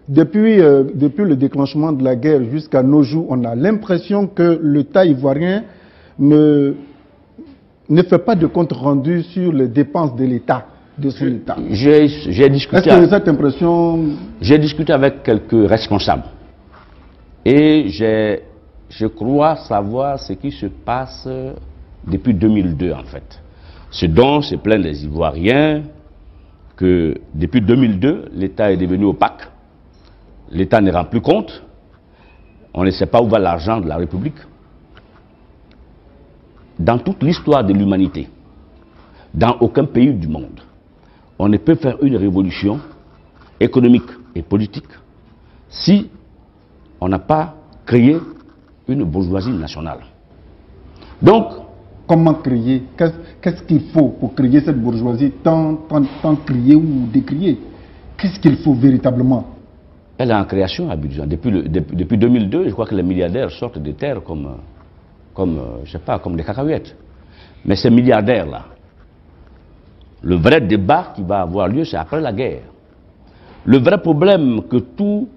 Depuis le déclenchement de la guerre jusqu'à nos jours, on a l'impression que l'État ivoirien ne fait pas de compte rendu sur les dépenses de l'État, de son État. J'ai discuté. Est-ce que cette impression... J'ai discuté avec quelques responsables et je crois savoir ce qui se passe depuis 2002 en fait. Ce dont se plaignent les Ivoiriens, que depuis 2002, l'État est devenu opaque, l'État ne rend plus compte, on ne sait pas où va l'argent de la République. Dans toute l'histoire de l'humanité, dans aucun pays du monde, on ne peut faire une révolution économique et politique si on n'a pas créé une bourgeoisie nationale. Donc, comment créer? Qu'est-ce qu'il faut pour créer cette bourgeoisie tant criée ou décriée? Qu'est-ce qu'il faut véritablement? Elle est en création, Abidjan. Depuis 2002, je crois que les milliardaires sortent des terres comme je sais pas, comme des cacahuètes. Mais ces milliardaires-là, le vrai débat qui va avoir lieu, c'est après la guerre. Le vrai problème que tout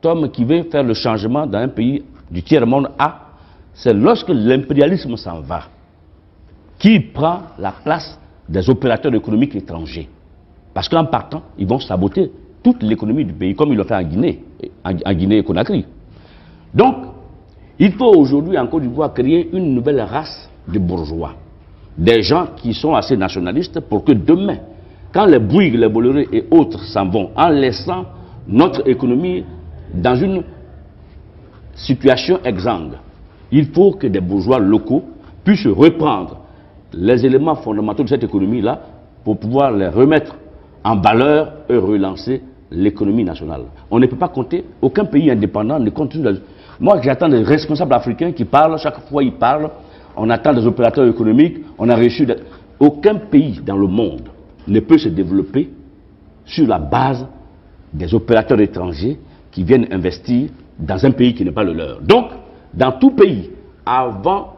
homme qui veut faire le changement dans un pays du tiers-monde a, c'est lorsque l'impérialisme s'en va, qui prend la place des opérateurs économiques étrangers. Parce qu'en partant, ils vont saboter toute l'économie du pays, comme ils l'ont fait en Guinée et Conakry. Donc, il faut aujourd'hui en Côte d'Ivoire créer une nouvelle race de bourgeois. Des gens qui sont assez nationalistes pour que demain, quand les Bouygues, les Bolloré et autres s'en vont, en laissant notre économie dans une situation exsangue, il faut que des bourgeois locaux puissent reprendre les éléments fondamentaux de cette économie-là pour pouvoir les remettre en valeur et relancer l'économie nationale. On ne peut pas compter, aucun pays indépendant ne compte sur... Moi, j'attends des responsables africains qui parlent, chaque fois ils parlent, on attend des opérateurs économiques, on a reçu... Aucun pays dans le monde ne peut se développer sur la base des opérateurs étrangers qui viennent investir dans un pays qui n'est pas le leur. Donc, dans tout pays, avant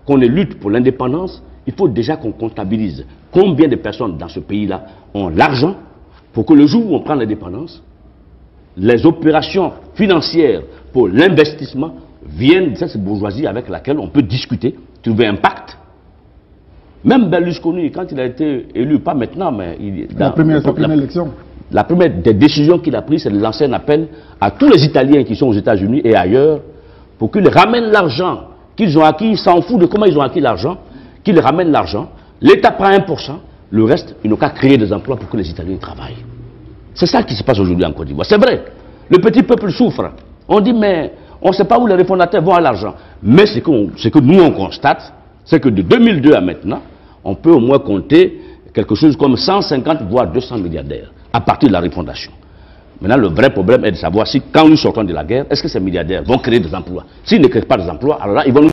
qu'on ne lutte pour l'indépendance, il faut déjà qu'on comptabilise combien de personnes dans ce pays-là ont l'argent pour que le jour où on prend l'indépendance, les opérations financières pour l'investissement viennent de cette bourgeoisie avec laquelle on peut discuter, trouver un pacte. Même Berlusconi, quand il a été élu, pas maintenant, mais sa première élection. La première des décisions qu'il a prises, c'est de lancer un appel à tous les Italiens qui sont aux États-Unis et ailleurs pour qu'ils ramènent l'argent qu'ils ont acquis. Ils s'en foutent de comment ils ont acquis l'argent, qu'ils ramènent l'argent. L'État prend 1%, le reste, il n'a qu'à créer des emplois pour que les Italiens travaillent. C'est ça qui se passe aujourd'hui en Côte d'Ivoire. C'est vrai, le petit peuple souffre. On dit, mais on ne sait pas où les réformateurs vont à l'argent. Mais ce que nous on constate, c'est que de 2002 à maintenant, on peut au moins compter quelque chose comme 150 voire 200 milliardaires à partir de la refondation. Maintenant, le vrai problème est de savoir si, quand nous sortons de la guerre, est-ce que ces milliardaires vont créer des emplois? S'ils ne créent pas des emplois, alors là, ils vont nous